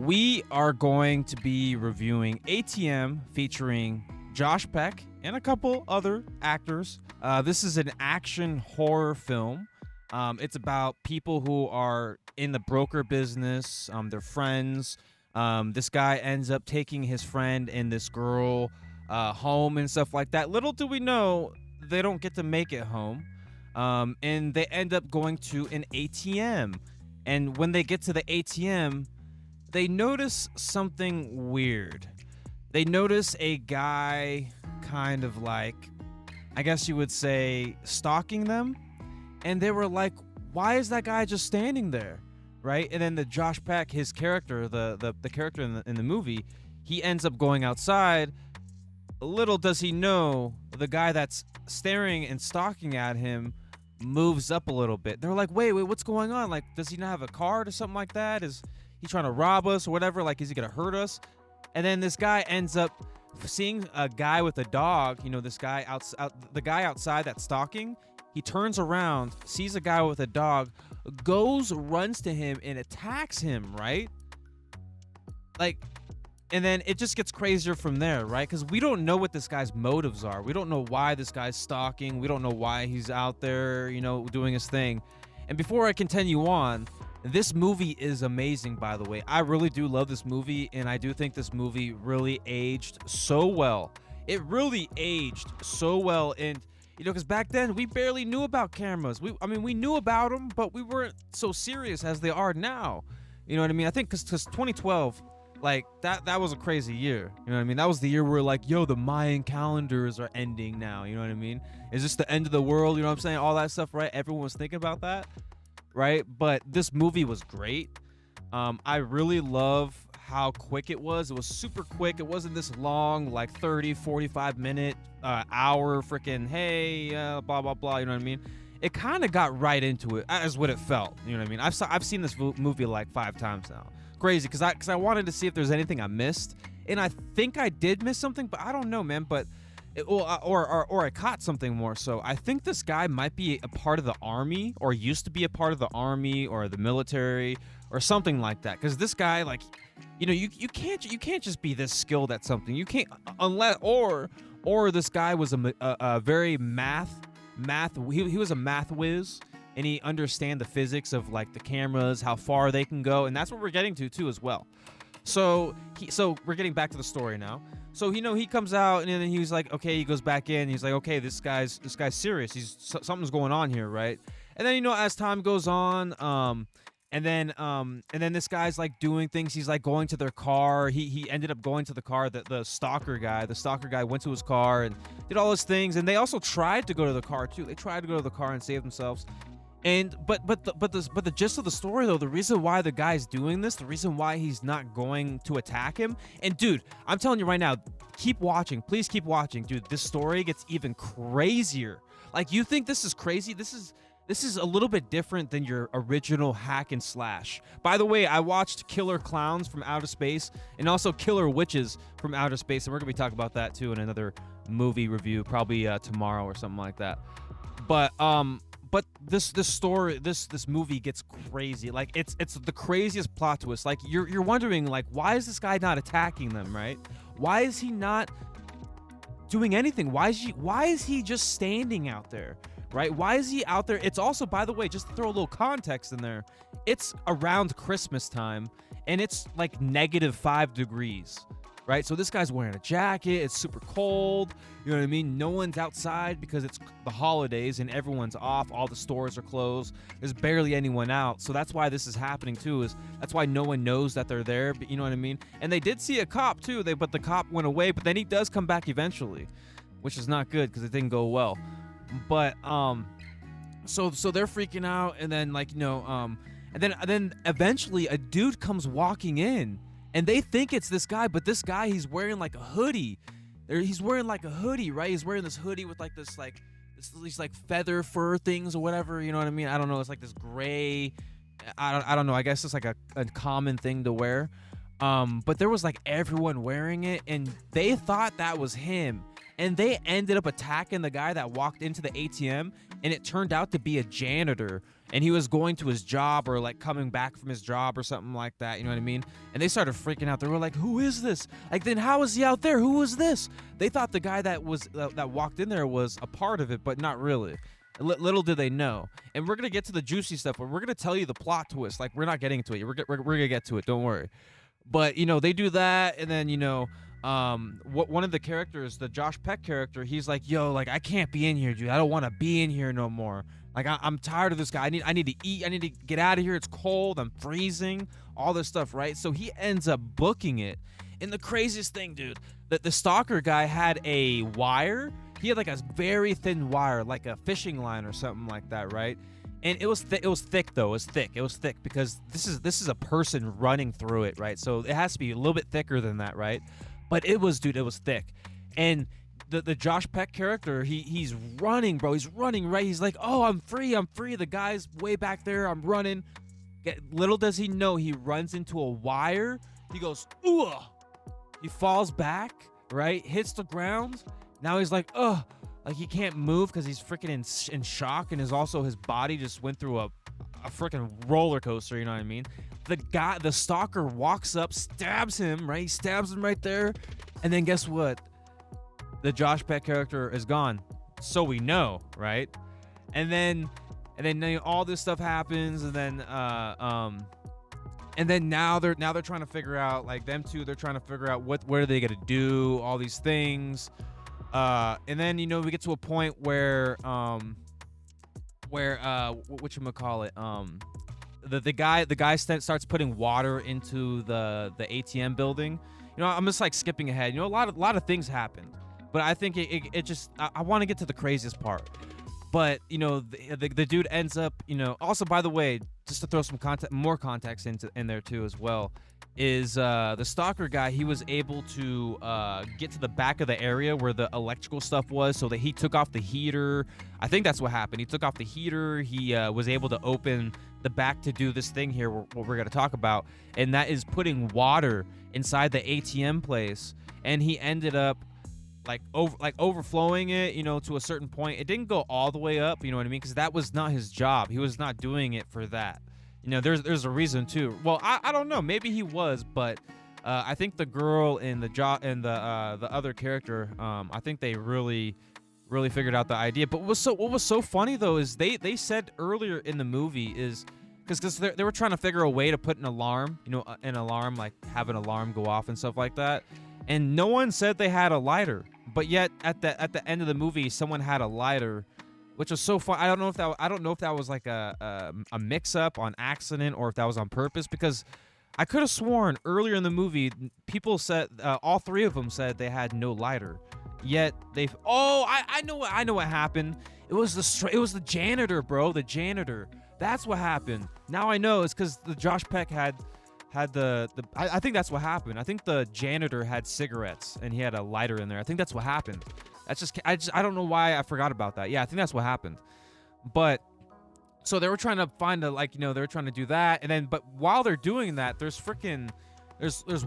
we are going to be reviewing ATM featuring Josh Peck and a couple other actors. This is an action horror film. It's about people who are in the broker business. They're friends. This guy ends up taking his friend and this girl home and stuff like that. Little do we know, they don't get to make it home. And they end up going to an ATM. And when they get to the ATM, they notice something weird. They notice a guy kind of like, I guess you would say, stalking them. And they were like, why is that guy just standing there? Right? And then the Josh Peck, his character, the character in the movie, he ends up going outside. Little does he know, the guy that's staring and stalking at him moves up a little bit. They're like, wait, what's going on? Like, does he not have a card or something like that? Is he trying to rob us or whatever? Like, is he gonna hurt us? And then this guy ends up seeing a guy with a dog. You know, this guy the guy outside that's stalking. He turns around, sees a guy with a dog, runs to him and attacks him, right? Like, and then it just gets crazier from there, right? Because we don't know what this guy's motives are. We don't know why this guy's stalking. We don't know why he's out there, you know, doing his thing. And before I continue on, this movie is amazing, by the way. I really do love this movie, and I do think this movie really aged so well. It really aged so well, and you know, because back then we barely knew about cameras. We knew about them, but we weren't so serious as they are now. You know what I mean? I think because 2012, like that was a crazy year. You know what I mean? That was the year where like, yo, the Mayan calendars are ending now. You know what I mean? Is this the end of the world? You know what I'm saying? All that stuff, right? Everyone was thinking about that, right? But this movie was great. I really love how quick it was. It was super quick. It wasn't this long, like 30, 45 minute, hour freaking, hey, blah, blah, blah. You know what I mean? It kind of got right into it as what it felt. You know what I mean? I've seen this movie like 5 times now. Crazy, because I wanted to see if there's anything I missed. And I think I did miss something, but I don't know, man. But or I caught something more. So I think this guy might be a part of the army, or used to be a part of the army or the military or something like that. Because this guy, like, you know, you can't just be this skilled at something. You can't unless or this guy was a very math. He was a math whiz, and he understand the physics of like the cameras, how far they can go, and that's what we're getting to too as well. So we're getting back to the story now. So he comes out, and then he's like, okay, he goes back in. He's like, okay, this guy's serious. Something's going on here, right? And then as time goes on, and then this guy's like doing things. He's like going to their car. He ended up going to the car that the stalker guy went to his car and did all his things. And they also tried to go to the car too. They tried to go to the car and save themselves. And but the gist of the story, though, the reason why the guy's doing this, the reason why he's not going to attack him, and dude, I'm telling you right now, keep watching, please keep watching, dude. This story gets even crazier. Like, you think this is crazy? This is a little bit different than your original hack and slash. By the way, I watched Killer Clowns from Outer Space and also Killer Witches from Outer Space, and we're gonna be talking about that too in another movie review, probably tomorrow or something like that. But this story, this movie gets crazy. Like, it's the craziest plot twist. Like, you're wondering, like, why is this guy not attacking them, right? Why is he not doing anything? Why is he just standing out there, right? Why is he out there? It's also, by the way, just to throw a little context in there, it's around Christmas time, and it's like -5 degrees. Right, so this guy's wearing a jacket. It's super cold. You know what I mean? No one's outside because it's the holidays and everyone's off. All the stores are closed. There's barely anyone out. So that's why this is happening too. That's why no one knows that they're there. But you know what I mean? And they did see a cop too. But the cop went away. But then he does come back eventually, which is not good because it didn't go well. But so they're freaking out, and then and then eventually a dude comes walking in. And they think it's this guy, but this guy, he's wearing like a hoodie. He's wearing like a hoodie, right? He's wearing this hoodie with like these like feather fur things or whatever. You know what I mean? I don't know. It's like this gray. I don't know. I guess it's like a common thing to wear. But there was like everyone wearing it, and they thought that was him. And they ended up attacking the guy that walked into the ATM, and it turned out to be a janitor. and he was going to his job or like coming back from his job or something like that, you know what I mean? And they started freaking out. They were like, who is this? Like, then how is he out there? Who is this? They thought the guy that was that walked in there was a part of it, but not really. Little did they know. And we're gonna get to the juicy stuff, but we're gonna tell you the plot twist. Like, we're not getting to it. We're gonna get to it, don't worry. But they do that, and then one of the characters, the Josh Peck character, he's like, yo, like, I can't be in here, dude. I don't want to be in here no more. Like, I'm tired of this guy. I need to eat. I need to get out of here. It's cold. I'm freezing. All this stuff, right? So he ends up booking it. And the craziest thing, dude, that the stalker guy had a wire. He had like a very thin wire, like a fishing line or something like that, right? And it was thick though. It was thick because this is a person running through it, right? So it has to be a little bit thicker than that, right? But it was thick. And the Josh Peck character, he's running, bro. He's running, right? He's like, oh, I'm free. The guy's way back there. I'm running. Little does he know, he runs into a wire. He goes, ooh. He falls back, right? Hits the ground. Now he's like, ugh. Like, he can't move because he's freaking in shock, and his body just went through a freaking roller coaster, you know what I mean? The stalker walks up, stabs him, right? He stabs him right there, and then guess what? The Josh Peck character is gone. So we know, right? And then all this stuff happens, and then now they're trying to figure out, like, them two, they're trying to figure out what are they gonna do, all these things. And then we get to a point where whatchamacallit, the guy starts putting water into the ATM building. I'm just like skipping ahead. A lot of things happened, but I think it just I want to get to the craziest part. But the dude ends up, also, by the way, just to throw some more context in there too as well, is the stalker guy, he was able to get to the back of the area where the electrical stuff was, so that he took off the heater. I think that's what happened. He took off the heater. He was able to open the back to do this thing here, what we're going to talk about, and that is putting water inside the ATM place. And he ended up overflowing it, to a certain point. It didn't go all the way up, you know what I mean? Because that was not his job. He was not doing it for that. There's a reason too. Well, I don't know. Maybe he was, but I think the girl and the other character, I think they really figured out the idea. But what was so funny though is they said earlier in the movie is because they were trying to figure a way to put an alarm, like have an alarm go off and stuff like that. And no one said they had a lighter, but yet at the end of the movie, someone had a lighter, which was so fun. I don't know if that was like a mix-up on accident or if that was on purpose, because I could have sworn earlier in the movie people said all three of them said they had no lighter, yet I know what happened. It was the janitor, bro. The janitor. That's what happened. Now I know. It's because the Josh Peck had I think that's what happened. I think the janitor had cigarettes and he had a lighter in there. I think that's what happened. I don't know why I forgot about that. Yeah, I think that's what happened. But so they were trying to find they were trying to do that, and then but while they're doing that, there's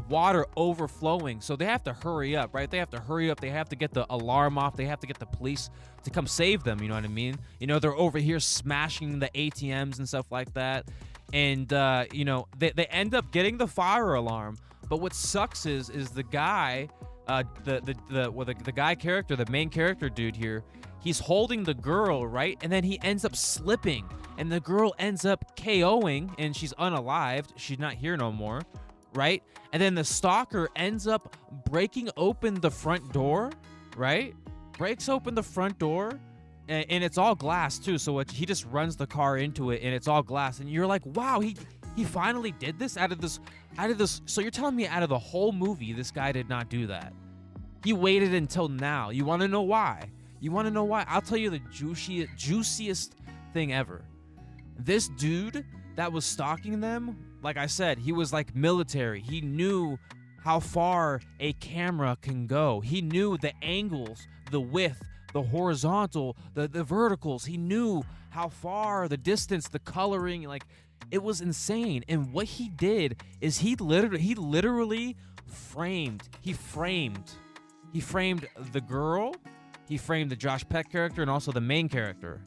water overflowing. So they have to hurry up, right? They have to hurry up. They have to get the alarm off. They have to get the police to come save them, you know what I mean? They're over here smashing the ATMs and stuff like that. And they end up getting the fire alarm. But what sucks is the guy, the guy character, the main character dude here, he's holding the girl, right? And then he ends up slipping, and the girl ends up KOing, and she's unalived. She's not here no more, right? And then the stalker ends up breaking open the front door, right? Breaks open the front door. And it's all glass too, so he just runs the car into it, and it's all glass, and you're like, wow, he finally did this out of this. So you're telling me out of the whole movie, this guy did not do that? He waited until now. You want to know why? I'll tell you the juiciest thing ever. This dude that was stalking them, like I said, he was like military. He knew how far a camera can go. He knew the angles, the width, the horizontal, the verticals. He knew how far, the distance, the coloring, like, it was insane. And what he did is he literally framed the girl, he framed the Josh Peck character, and also the main character.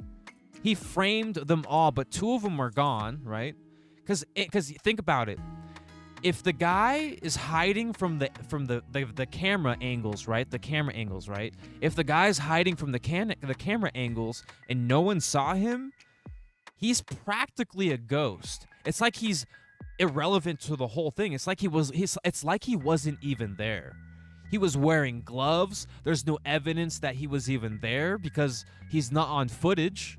He framed them all, but two of them are gone, right? Because think about it. If the guy is hiding from the camera angles, right? The camera angles, right? If the guy's hiding from the camera angles and no one saw him, he's practically a ghost. It's like he's irrelevant to the whole thing. It's like it's like he wasn't even there. He was wearing gloves. There's no evidence that he was even there because he's not on footage.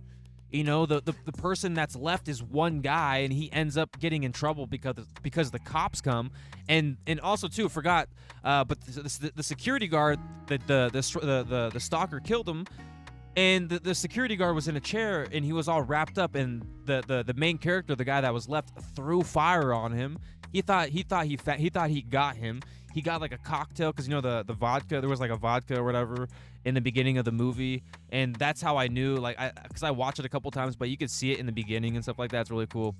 You know, the person that's left is one guy, and he ends up getting in trouble because the cops come, and also too forgot, but the security guard, the stalker killed him, and the security guard was in a chair and he was all wrapped up, and the main character, the guy that was left, threw fire on him. He thought he got him. He got like a cocktail because, you know, the vodka, there was like a vodka or whatever in the beginning of the movie, and that's how I knew, like, because I watched it a couple times, but you could see it in the beginning and stuff like that. It's really cool.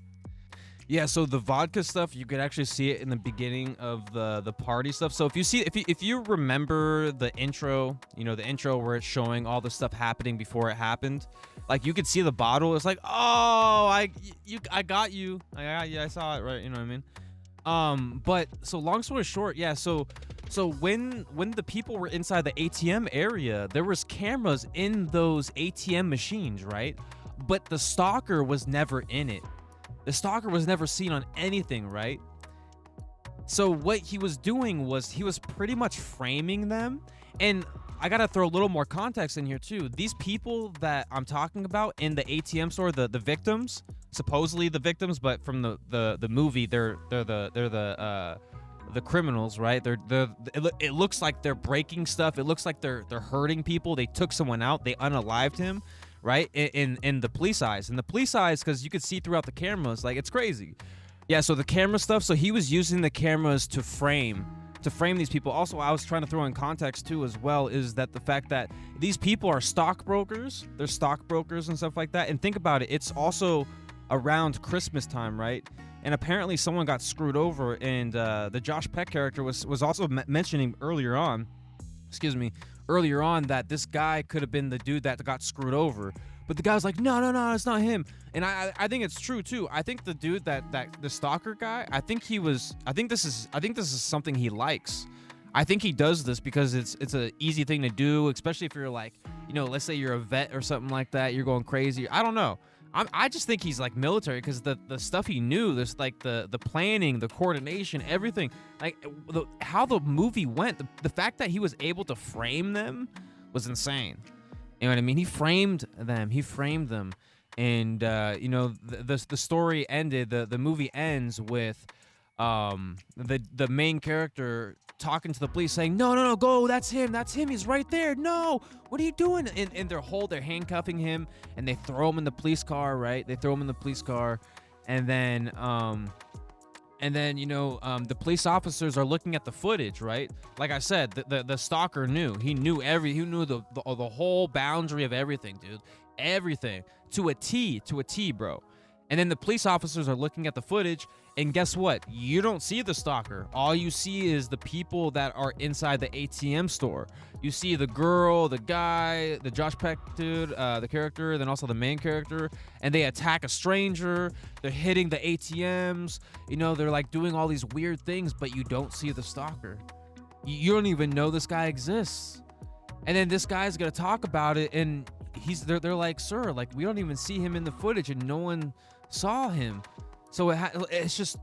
Yeah, so the vodka stuff, you could actually see it in the beginning of the party stuff. So if you remember the intro, you know, the intro where it's showing all the stuff happening before it happened, like, you could see the bottle. It's like, oh, I got you, I saw it, right? You know what I mean? But so long story short, yeah, so when the people were inside the ATM area, there was cameras in those ATM machines, right? But the stalker was never in it. The stalker was never seen on anything, right? So what he was doing was he was pretty much framing them. And I gotta throw a little more context in here too. These people that I'm talking about in the ATM store, the victims, supposedly the victims, but from the movie, they're the criminals, right? It looks like they're breaking stuff. It looks like they're hurting people. They took someone out. They unalived him, right? In the police eyes. And the police eyes, because you could see throughout the cameras, like, it's crazy. Yeah, so the camera stuff. So he was using the cameras to frame these people. Also, I was trying to throw in context too as well, is that the fact that these people are stockbrokers. They're stockbrokers and stuff like that. And think about it. It's also around Christmas time, right? And apparently someone got screwed over, and the Josh Peck character was also mentioning earlier on that this guy could have been the dude that got screwed over. But the guy's like, no, it's not him. And I think it's true too. I think the dude that the stalker guy, I think this is something he likes. I think he does this because it's an easy thing to do, especially if you're like, you know, let's say you're a vet or something like that, you're going crazy. I don't know. I just think he's like military, because the stuff he knew, there's like the planning, the coordination, everything, like how the movie went, the fact that he was able to frame them was insane. You know what I mean? He framed them, and you know, the story ended. The movie ends with the main character talking to the police, saying, no, go, that's him, he's right there, no, what are you doing? And they're handcuffing him, and they throw him in the police car, right? They throw him in the police car, and then you know, the police officers are looking at the footage, right? Like I said, the stalker knew. He knew the whole boundary of everything, dude. Everything to a T, bro. And then the police officers are looking at the footage, and guess what? You don't see the stalker. All you see is the people that are inside the ATM store. You see the girl, the guy, the Josh Peck dude, the character, then also the main character, and they attack a stranger. They're hitting the ATMs. You know, they're like doing all these weird things, but you don't see the stalker. You don't even know this guy exists. And then this guy's gonna talk about it, and they're like, sir, like, we don't even see him in the footage, and no one saw him. So it's just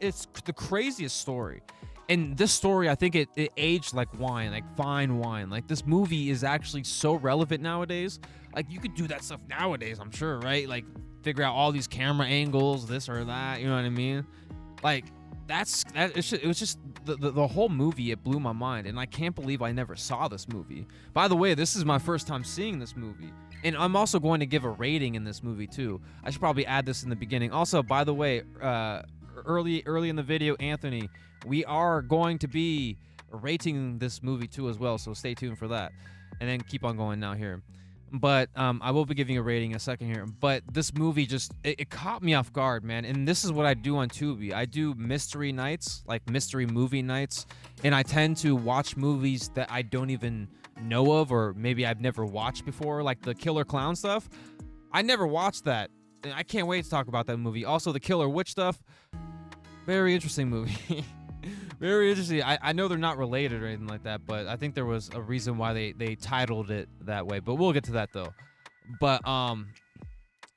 it's the craziest story. And this story, I think it aged like wine, like fine wine. Like, this movie is actually so relevant nowadays. Like, you could do that stuff nowadays, I'm sure, right? Like, figure out all these camera angles, this or that, you know what I mean? Like, it was just the whole movie, it blew my mind, and I can't believe I never saw this movie. By the way, this is my first time seeing this movie, and I'm also going to give a rating in this movie too. I should probably add this in the beginning. Also, by the way, early in the video, Anthony, we are going to be rating this movie too as well, so stay tuned for that, and then keep on going now here. But I will be giving a rating in a second here. But this movie just, it caught me off guard, man. And this is what I do on Tubi. I do mystery nights, like mystery movie nights. And I tend to watch movies that I don't even know of, or maybe I've never watched before, like the Killer Clown stuff. I never watched that. And I can't wait to talk about that movie. Also, the Killer Witch stuff. Very interesting movie. Very interesting. I know they're not related or anything like that, but I think there was a reason why they titled it that way. But we'll get to that though. But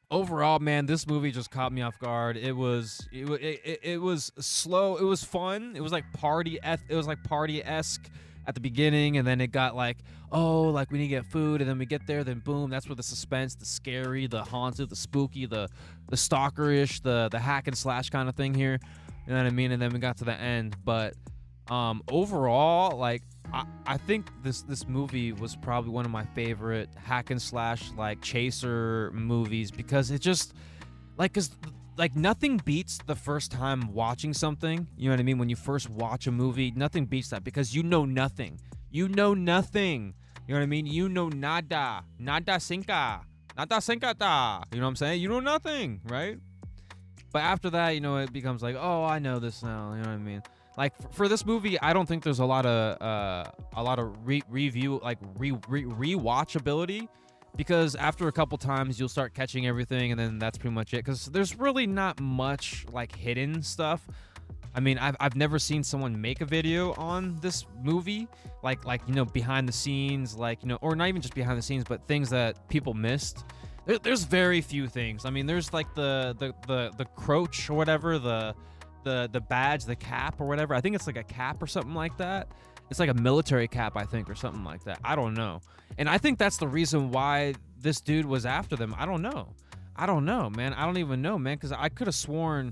overall, man, this movie just caught me off guard. It was slow. It was fun. It was like party-esque at the beginning, and then it got like, oh, like we need to get food, and then we get there, then boom, that's where the suspense, the scary, the haunted, the spooky, the stalkerish, the hack and slash kind of thing here. You know what I mean? And then we got to the end. But overall, like I think this movie was probably one of my favorite hack and slash like chaser movies, because it just like nothing beats the first time watching something. You know what I mean? When you first watch a movie, nothing beats that, because you know nothing. You know nothing. You know what I mean? You know nada. Nada cinca. Nada cincata. You know what I'm saying? You know nothing, right? But after that, you know, it becomes like, oh, I know this now. You know what I mean? Like for this movie, I don't think there's a lot of rewatchability, because after a couple times you'll start catching everything, and then that's pretty much it. Because there's really not much like hidden stuff. I mean, I've never seen someone make a video on this movie, like you know, behind the scenes, like, you know, or not even just behind the scenes, but things that people missed. There's very few things. I mean, there's like the croach or whatever, the badge, the cap or whatever. I think it's like a cap or something like that. It's like a military cap, I think, or something like that. I don't know. And I think that's the reason why this dude was after them. I don't know, man. I don't even know, man, because I could have sworn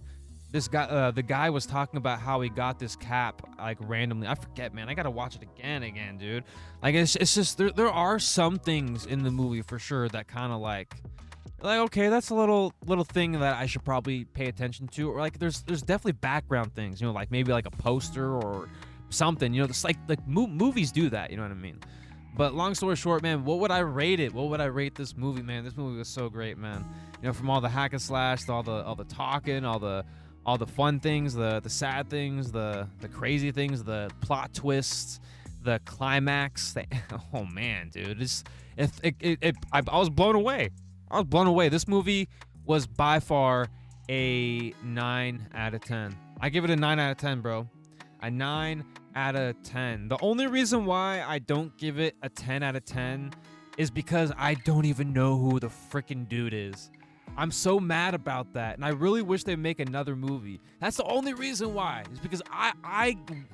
this guy, the guy was talking about how he got this cap like randomly. I forget, man. I gotta watch it again, dude. Like it's just there are some things in the movie for sure that kind of like okay, that's a little thing that I should probably pay attention to. Or like there's definitely background things, you know, like maybe like a poster or something, you know. It's like movies do that, you know what I mean? But long story short, man, what would I rate it? What would I rate this movie, man? This movie was so great, man. You know, from all the hack and slash to all the talking, all the fun things, the sad things, the crazy things, the plot twists, the climax. Oh man, dude, I was blown away. This movie was by far a 9 out of 10. I give it a 9 out of 10, bro. A 9 out of 10. The only reason why I don't give it a 10 out of 10 is because I don't even know who the freaking dude is. I'm so mad about that, and I really wish they'd make another movie. That's the only reason why. Is because I'm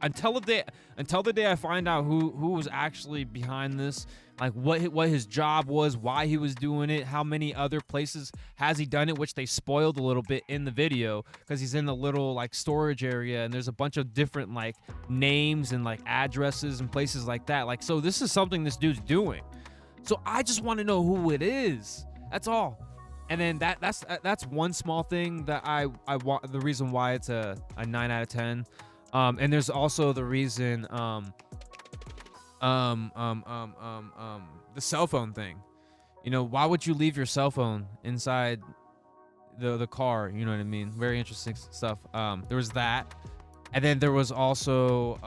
until the day I find out who was actually behind this, like what his job was, why he was doing it, how many other places has he done it, which they spoiled a little bit in the video, because he's in the little like storage area, and there's a bunch of different like names and like addresses and places like that. Like, so this is something this dude's doing. So I just want to know who it is. That's all. And then that's one small thing that I want, the reason why it's a 9 out of 10. And there's also the reason the cell phone thing. You know, why would you leave your cell phone inside the car? You know what I mean? Very interesting stuff. There was that, and then there was also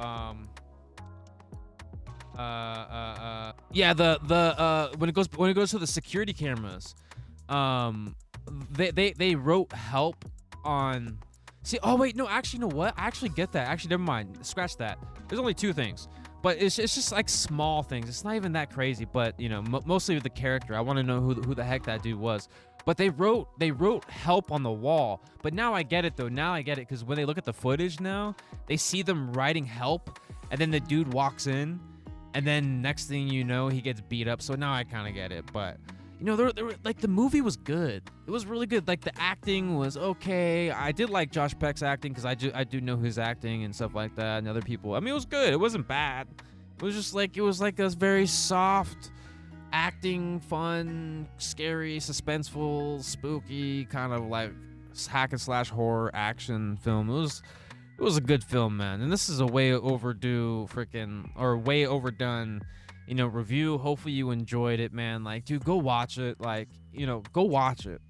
when it goes to the security cameras. They wrote help on. See, oh wait, no, actually, you know what? I actually get that. Actually, never mind. Scratch that. There's only 2 things, but it's just like small things. It's not even that crazy, but you know, mostly with the character. I want to know who the heck that dude was. But they wrote help on the wall. But now I get it though. Now I get it, because when they look at the footage now, they see them writing help, and then the dude walks in, and then next thing you know, he gets beat up. So now I kind of get it, but. You know, there were, like, the movie was good. It was really good. Like, the acting was okay. I did like Josh Peck's acting, because I do know his acting and stuff like that, and other people. I mean, it was good. It wasn't bad. It was just like, it was like a very soft acting, fun, scary, suspenseful, spooky kind of like hack and slash horror action film. It was a good film, man. And this is a way overdue way overdone, you know, review. Hopefully you enjoyed it, man. Like, dude, go watch it. Like, you know, go watch it.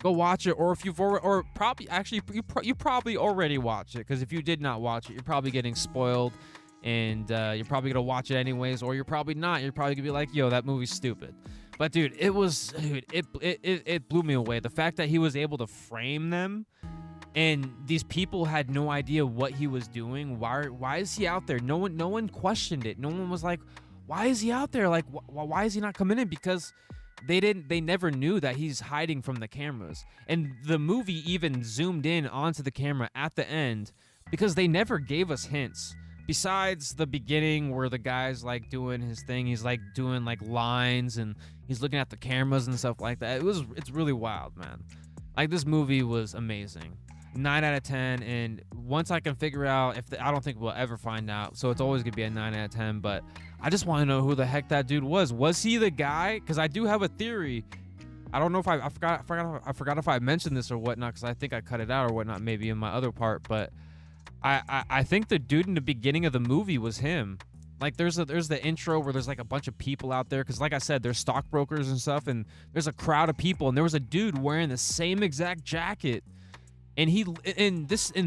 Or if you've already, or probably, actually, you probably already watched it, because if you did not watch it, you're probably getting spoiled, and you're probably gonna watch it anyways, or you're probably not. You're probably gonna be like, yo, that movie's stupid. But dude, it blew me away. The fact that he was able to frame them, and these people had no idea what he was doing. Why is he out there? No one questioned it. No one was like, why is he out there? Like, why is he not coming in? Because they never knew that he's hiding from the cameras. And the movie even zoomed in onto the camera at the end because they never gave us hints. Besides the beginning where the guy's like doing his thing, he's like doing like lines and he's looking at the cameras and stuff like that. It's really wild, man. Like, this movie was amazing. 9 out of 10, and once I can figure out I don't think we'll ever find out, so it's always gonna be a 9 out of 10. But I just want to know who the heck that dude was. Was he the guy? Because I do have a theory. I don't know if I forgot if I mentioned this or whatnot, because I think I cut it out or whatnot, maybe in my other part. But I think the dude in the beginning of the movie was him. Like, there's the intro where there's like a bunch of people out there, because like I said, there's stockbrokers and stuff, and there's a crowd of people, and there was a dude wearing the same exact jacket. And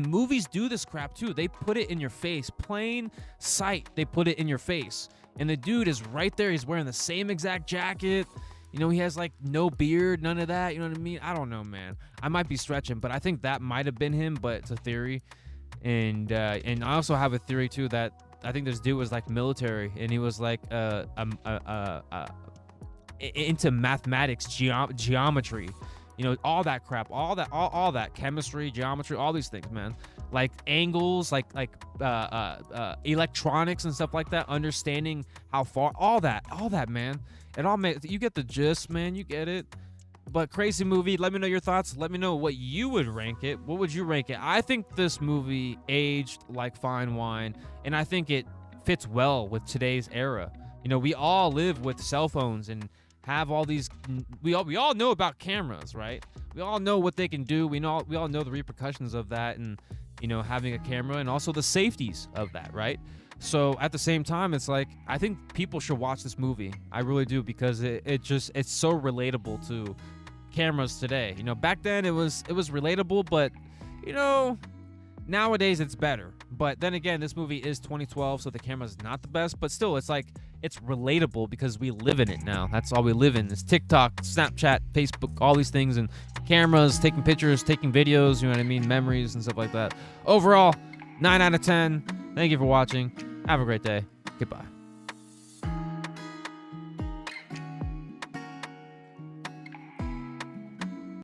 movies do this crap too. They put it in your face, plain sight. They put it in your face, and the dude is right there. He's wearing the same exact jacket. You know, he has like no beard, none of that. You know what I mean? I don't know, man. I might be stretching, but I think that might have been him. But it's a theory, and I also have a theory too that I think this dude was like military, and he was like into mathematics, geometry. You know, all that crap, all that chemistry, geometry, all these things, man. Like angles, like electronics and stuff like that. Understanding how far, all that, man. It all makes, you get the gist, man. You get it. But crazy movie. Let me know your thoughts. Let me know what you would rank it. What would you rank it? I think this movie aged like fine wine, and I think it fits well with today's era. You know, we all live with cell phones and have all these, we all know about cameras, right? We all know what they can do. We all know the repercussions of that, and, you know, having a camera, and also the safeties of that, right? So at the same time, it's like, I think people should watch this movie. I really do, because it's so relatable to cameras today. You know, back then it was relatable, but, you know, nowadays it's better. But then again, this movie is 2012, so the camera's not the best, but still, it's like, it's relatable because we live in it now. That's all we live in. It's TikTok, Snapchat, Facebook, all these things, and cameras, taking pictures, taking videos, you know what I mean, memories and stuff like that. Overall, 9 out of 10. Thank you for watching. Have a great day. Goodbye.